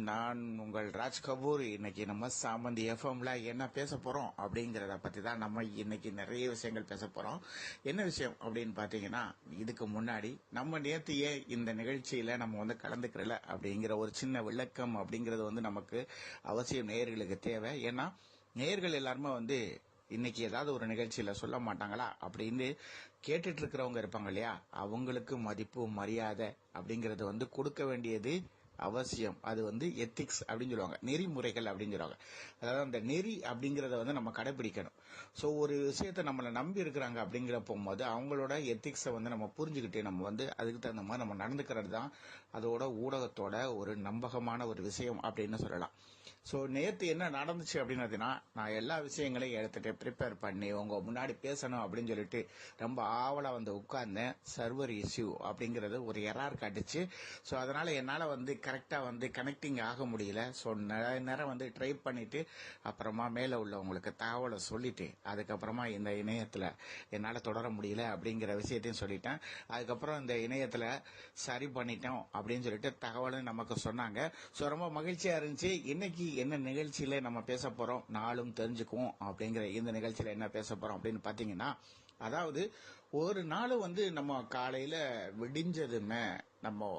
நான் உங்கள் ராஜ் கபூர். இன்னைக்கு நம்ம சாமந்தி எஃப்எம்ல என்ன பேச போறோம் அப்படிங்கறத பத்தி தான் நம்ம இன்னைக்கு நிறைய விஷயங்கள் பேச போறோம். என்ன விஷயம் அப்படின்னு பாத்தீங்கன்னா, இதுக்கு முன்னாடி நம்ம நேத்து ஏன் இந்த நிகழ்ச்சியில நம்ம கலந்துக்கிறல அப்படிங்கிற ஒரு சின்ன விளக்கம் அப்படிங்கறது நமக்கு அவசியம், நேயர்களுக்கு தேவை. ஏன்னா நேயர்கள் எல்லாருமே இன்னைக்கு ஏதாவது ஒரு நிகழ்ச்சியில சொல்ல மாட்டாங்களா அப்படின்னு கேட்டுட்டு இருக்கிறவங்க இருப்பாங்க இல்லையா, அவங்களுக்கு மதிப்பு மரியாதை அப்படிங்கறது கொடுக்க வேண்டியது அவசியம். அது எத்திக்ஸ் அப்படின்னு சொல்லுவாங்க, நெறிமுறைகள் அப்படின்னு சொல்லுவாங்க. அதாவது அந்த நெறி அப்படிங்கறத நம்ம கடைபிடிக்கணும். சோ ஒரு விஷயத்த நம்மள நம்பி இருக்கிறாங்க அப்படிங்கிற போகும்போது அவங்களோட எத்திக்ஸை நம்ம புரிஞ்சுக்கிட்டு நம்ம அதுக்கு தகுந்த மாதிரி நம்ம நடந்துக்கிறது தான் அதோட ஊடகத்தோட ஒரு நம்பகமான ஒரு விஷயம் அப்படின்னு சொல்லலாம். சோ நேத்து என்ன நடந்துச்சு அப்படின்னு நான் எல்லா விஷயங்களையும் எடுத்துட்டு ப்ரிப்பேர் பண்ணி உங்க முன்னாடி பேசணும் அப்படின்னு சொல்லிட்டு ரொம்ப ஆவலா உட்கார்ந்தேன். சர்வர் இஷ்யூ அப்படிங்கறது ஒரு எரர் காட்டுச்சு. சோ அதனால என்னால கரெக்டா கனெக்டிங் ஆக முடியல. சோ நிறைய நேரம் ட்ரை பண்ணிட்டு அப்புறமா மேல உள்ளவங்களுக்கு தகவலை சொல்லிட்டு அதுக்கப்புறமா இந்த இணையத்துல என்னால தொடர முடியல அப்படிங்கிற விஷயத்தையும் சொல்லிட்டேன். அதுக்கப்புறம் இந்த இணையத்துல சரி பண்ணிட்டோம் அப்படின்னு சொல்லிட்டு தகவலும் நமக்கு சொன்னாங்க. சோ ரொம்ப மகிழ்ச்சியா இருந்துச்சு. இன்னைக்கு என்ன நிகழ்ச்சியில நம்ம பேச போறோம், நாளும் தெரிஞ்சுக்குவோம் அப்படிங்கிற இந்த நிகழ்ச்சியில என்ன பேச போறோம் அப்படின்னு பாத்தீங்கன்னா, அதாவது ஒரு நாள் நம்ம காலையில விடிஞ்சதுமே நம்ம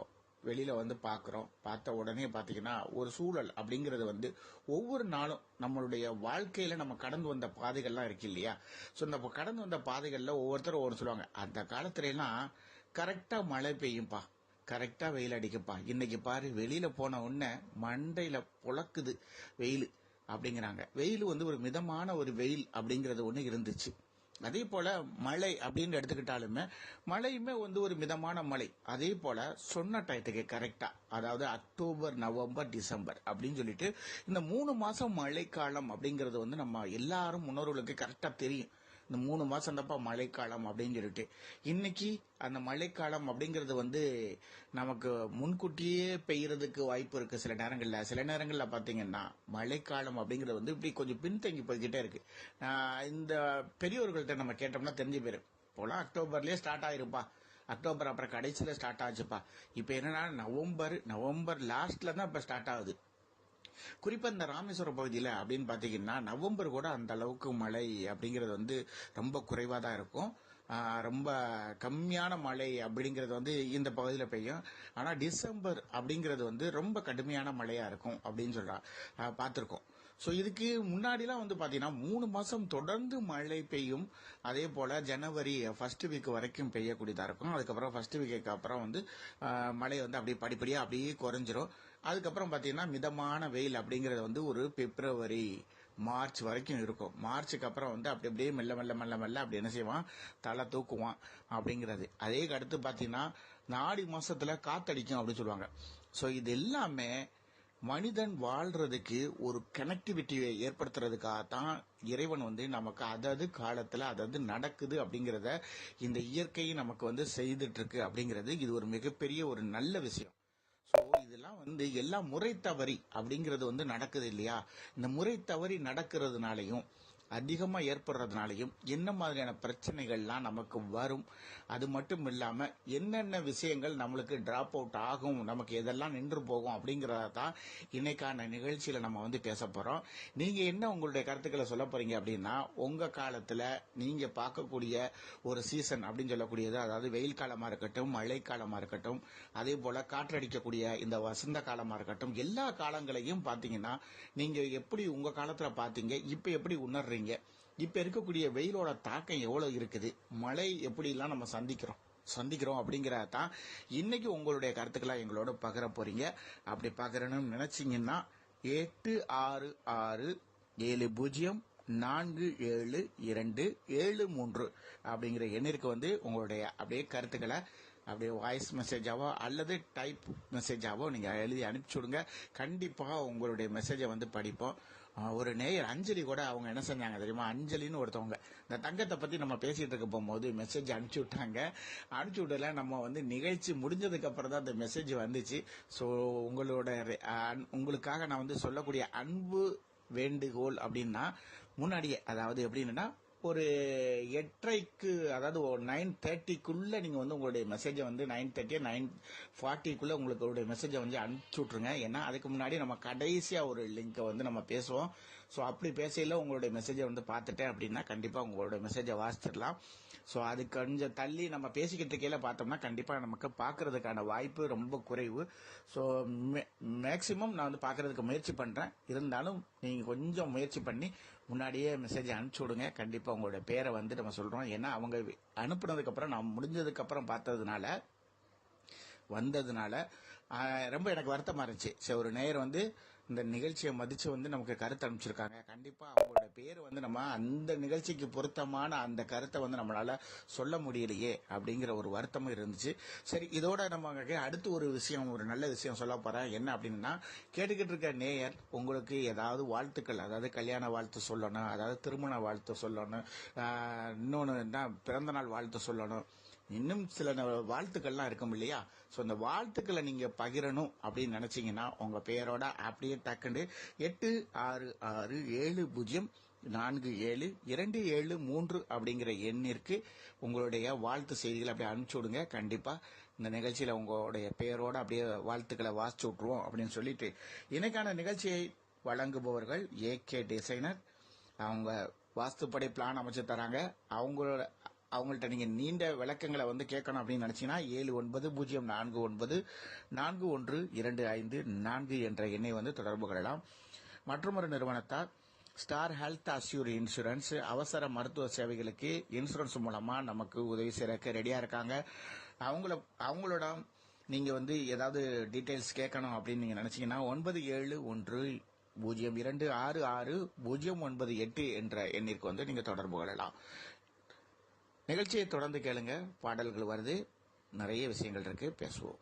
வெளியில பாக்குறோம். பார்த்த உடனே பாத்தீங்கன்னா ஒரு சூழல் அப்படிங்கறது ஒவ்வொரு நாளும் நம்மளுடைய வாழ்க்கையில நம்ம கடந்து வந்த பாதைகள்லாம் இருக்கு இல்லையா. சோ நம்ம கடந்து வந்த பாதைகள்ல ஒவ்வொருத்தரும் ஒவ்வொரு சொல்லுவாங்க, அந்த காலத்துல எல்லாம் கரெக்டா மழை பெய்யும்பா, கரெக்டா வெயில் அடிக்குப்பா, இன்னைக்கு பாரு வெளியில போன உடனே மண்டையில புழக்குது வெயில் அப்படிங்கிறாங்க. வெயில் ஒரு மிதமான ஒரு வெயில் அப்படிங்கறது ஒண்ணு இருந்துச்சு. அதே போல மழை அப்படின்னு எடுத்துக்கிட்டாலுமே மழையுமே ஒரு மிதமான மழை. அதே போல சொன்ன டயத்துக்கு கரெக்டா, அதாவது அக்டோபர் நவம்பர் டிசம்பர் அப்படின்னு சொல்லிட்டு இந்த 3 மாசம் மழைக்காலம் அப்படிங்கறது நம்ம எல்லாரும் முன்னோர்களுக்கு கரெக்டா தெரியும். இந்த 3 மாசம் தப்பா மழைக்காலம் அப்படின்னு சொல்லிட்டு இன்னைக்கு அந்த மழைக்காலம் அப்படிங்கறது நமக்கு முன்கூட்டியே பெய்யறதுக்கு வாய்ப்பு இருக்கு. சில நேரங்கள்ல பாத்தீங்கன்னா மழைக்காலம் அப்படிங்கறது இப்படி கொஞ்சம் பின்தங்கி போய்கிட்டே இருக்கு. இந்த பெரியவர்கள்ட்ட நம்ம கேட்டோம்னா தெரிஞ்சு போயிரும். இப்போலாம் அக்டோபர்லயே ஸ்டார்ட் ஆயிருப்பா, அக்டோபர் அப்புறம் கடைசியில ஸ்டார்ட் ஆச்சுப்பா. இப்ப என்னன்னா நவம்பர் லாஸ்ட்ல தான் இப்ப ஸ்டார்ட் ஆகுது. குறிப்பா இந்த ராமேஸ்வரம் பகுதியில அப்படின்னு பாத்தீங்கன்னா நவம்பர் கூட அந்த அளவுக்கு மழை அப்படிங்கறது ரொம்ப குறைவா தான் இருக்கும். ரொம்ப கம்மியான மழை அப்படிங்கறது இந்த பகுதியில பெய்யும். ஆனா டிசம்பர் அப்படிங்கறது ரொம்ப கடுமையான மழையா இருக்கும் அப்படின்னு சொல்றா பார்த்திருக்கோம். சோ இதுக்கு முன்னாடி எல்லாம் பாத்தீங்கன்னா 3 மாசம் தொடர்ந்து மழை பெய்யும். அதே போல ஜனவரி ஃபர்ஸ்ட் வீக் வரைக்கும் பெய்யக்கூடியதா இருக்கும். அதுக்கப்புறம் ஃபர்ஸ்ட் வீக்கு அப்புறம் மழை அப்படியே படிப்படியா அப்படியே குறைஞ்சிரும். அதுக்கப்புறம் பாத்தீங்கன்னா மிதமான வெயில் அப்படிங்கறது ஒரு பிப்ரவரி மார்ச் வரைக்கும் இருக்கும். மார்ச்சுக்கு அப்புறம் அப்படி அப்படியே மெல்ல மெல்ல மெல்ல மெல்ல அப்படி என்ன செய்வான், தலை தூக்குவான் அப்படிங்கறது. அதே அடுத்து பாத்தீங்கன்னா ஆடி மாசத்துல காத்தடிக்கும் அப்படின்னு சொல்லுவாங்க. சோ இது எல்லாமே மனிதன் வாழ்றதுக்கு ஒரு கனெக்டிவிட்டியை ஏற்படுத்துறதுக்காகத்தான் இறைவன் நமக்கு அதாவது காலத்துல அதாவது நடக்குது அப்படிங்கறத இந்த இயற்கையை நமக்கு செய்துட்டு இருக்கு அப்படிங்கறது இது ஒரு மிகப்பெரிய ஒரு நல்ல விஷயம். சோ இதெல்லாம் எல்லாம் முறை தவறி அப்படிங்கறது நடக்குது இல்லையா. இந்த முறை தவறி நடக்கிறதுனாலையும் அதிகமா ஏற்படுறதுனாலையும் என்ன மாதிரியான பிரச்சனைகள்லாம் நமக்கு வரும், அது மட்டும் இல்லாம என்னென்ன விஷயங்கள் நம்மளுக்கு டிராப் அவுட் ஆகும், நமக்கு எதெல்லாம் நின்று போகும் அப்படிங்கறதான் இன்னைக்கான நிகழ்ச்சியில நம்ம பேச போறோம். நீங்க என்ன உங்களுடைய கருத்துக்களை சொல்ல போறீங்க அப்படின்னா, உங்க காலத்துல நீங்க பார்க்கக்கூடிய ஒரு சீசன் அப்படின்னு சொல்லக்கூடியது, அதாவது வெயில் காலமா இருக்கட்டும், மழை காலமா இருக்கட்டும், அதே போல காற்றடிக்கக்கூடிய இந்த வசந்த காலமா இருக்கட்டும், எல்லா காலங்களையும் பாத்தீங்கன்னா நீங்க எப்படி உங்க காலத்துல பாத்தீங்க, இப்ப எப்படி உணர்றீங்க, இப்ப இருக்கக்கூடிய வெயிலோட தாக்கம் எவ்வளவு இருக்குது, மழை எப்படி எல்லாம் நம்ம சந்திக்கிறோம் அப்படிங்கறதான் இன்னைக்கு உங்களுடைய கருத்துக்களை எங்களோட பகிர போறீங்க. அப்படி பகிரணும்னு நினைச்சீங்கன்னா 8667047273 அப்படிங்கிற எண்ணிற்கு உங்களுடைய அப்படியே கருத்துக்களை அப்படியே வாய்ஸ் மெசேஜாவோ அல்லது டைப் மெசேஜாவோ நீங்க எழுதி அனுப்பிச்சு விடுங்க. கண்டிப்பா உங்களுடைய மெசேஜை படிப்போம். ஒரு நேயர் அஞ்சலி கூட அவங்க என்ன செஞ்சாங்க தெரியுமா, அஞ்சலின்னு ஒருத்தவங்க இந்த தங்கத்தை பத்தி நம்ம பேசிட்டு இருக்க போகும்போது மெசேஜ் அனுப்பிச்சு விட்டாங்க. அனுப்பிச்சு விடல, நம்ம நிகழ்ச்சி முடிஞ்சதுக்கு அப்புறம் தான் அந்த மெசேஜ் வந்துச்சு. சோ உங்களுக்காக நான் சொல்லக்கூடிய அன்பு வேண்டுகோள் அப்படின்னா, முன்னாடியே அதாவது எப்படின்னா ஒரு 8:30க்கு, அதாவது 9:30க்குள்ள நீங்க வந்து உங்களுடைய மெசேஜை வந்து 9:30 9:40க்குள்ள உங்களுடைய மெசேஜை வந்து அனுப்பிச்சு விட்ருங்க. ஏன்னா அதுக்கு முன்னாடி நம்ம கடைசியா ஒரு லிங்கை வந்து நம்ம பேசுவோம். ஸோ அப்படி பேசையில் உங்களுடைய மெசேஜை வந்து பார்த்துட்டேன் அப்படின்னா கண்டிப்பாக உங்களுடைய மெசேஜை வாசிச்சிடலாம். ஸோ அது கொஞ்சம் தள்ளி நம்ம பேசிக்கிட்டு இருக்கையில பார்த்தோம்னா கண்டிப்பாக நமக்கு பார்க்கறதுக்கான வாய்ப்பு ரொம்ப குறைவு. ஸோ மேக்சிமம் நான் வந்து பார்க்கறதுக்கு முயற்சி பண்ணுறேன். இருந்தாலும் நீங்கள் கொஞ்சம் முயற்சி பண்ணி முன்னாடியே மெசேஜ் அனுப்பிச்சி விடுங்க. கண்டிப்பாக உங்களுடைய பேரை வந்து நம்ம சொல்கிறோம். ஏன்னா அவங்க அனுப்புனதுக்கப்புறம் நான் முடிஞ்சதுக்கப்புறம் வந்ததுனால ரொம்ப எனக்கு வருத்தமாக இருந்துச்சு. சரி, ஒரு நேயர் வந்து இந்த நிகழ்ச்சியை மதித்து வந்து நமக்கு கருத்து அனுப்பிச்சிருக்காங்க. கண்டிப்பாக அவங்களோட பேர் வந்து நம்ம அந்த நிகழ்ச்சிக்கு பொருத்தமான அந்த கருத்தை வந்து நம்மளால் சொல்ல முடியலையே அப்படிங்கிற ஒரு வருத்தமும் இருந்துச்சு. சரி, இதோட நம்ம அடுத்து ஒரு விஷயம், ஒரு நல்ல விஷயம் சொல்ல போகிறேன். என்ன அப்படின்னா, கேட்டுக்கிட்டு இருக்க நேயர் உங்களுக்கு ஏதாவது வாழ்த்துக்கள், அதாவது கல்யாண வாழ்த்து சொல்லணும், அதாவது திருமண வாழ்த்து சொல்லணும், இன்னொன்று பிறந்தநாள் வாழ்த்து சொல்லணும், இன்னும் சில வாழ்த்துக்கள்லாம் இருக்கும் இல்லையா? ஸோ இந்த வாழ்த்துக்களை நீங்க பகிரணும் அப்படின்னு நினைச்சீங்கன்னா உங்க பேரோட அப்படியே டக்குண்டு 86604727 அப்படிங்கிற எண்ணிற்கு உங்களுடைய வாழ்த்து செய்திகளை அப்படியே அனுப்பிச்சு விடுங்க. கண்டிப்பா இந்த நிகழ்ச்சியில உங்களுடைய பேரோட அப்படியே வாழ்த்துக்களை வாசிச்சு விட்டுருவோம் அப்படின்னு சொல்லிட்டு, இன்னைக்கான நிகழ்ச்சியை வழங்குபவர்கள் AK டிசைனர். அவங்க வாஸ்துப்படி பிளான் அமைச்சு தராங்க. அவங்கள்ட்ட நீங்க நீண்ட விளக்கங்களை வந்து கேட்கணும் அப்படின்னு நினைச்சீங்கன்னா 7949141254 என்ற எண்ணை வந்து தொடர்பு கொள்ளலாம். மற்றொரு நிறுவனத்தார் ஸ்டார் ஹெல்த் அஷ்யூர் இன்சூரன்ஸ் அவசர மருத்துவ சேவைகளுக்கு இன்சூரன்ஸ் மூலமா நமக்கு உதவி செய்யறதுக்கு ரெடியா இருக்காங்க. அவங்களோட நீங்க வந்து ஏதாவது டீடைல்ஸ் கேட்கணும் அப்படின்னு நீங்க நினைச்சீங்கன்னா 9712266098 என்ற எண்ணிற்கு வந்து நீங்க தொடர்பு கொள்ளலாம். நிகழ்ச்சியை தொடர்ந்து கேளுங்க. பாடல்கள் வருது, நிறைய விஷயங்கள் இருக்கு, பேசுவோம்.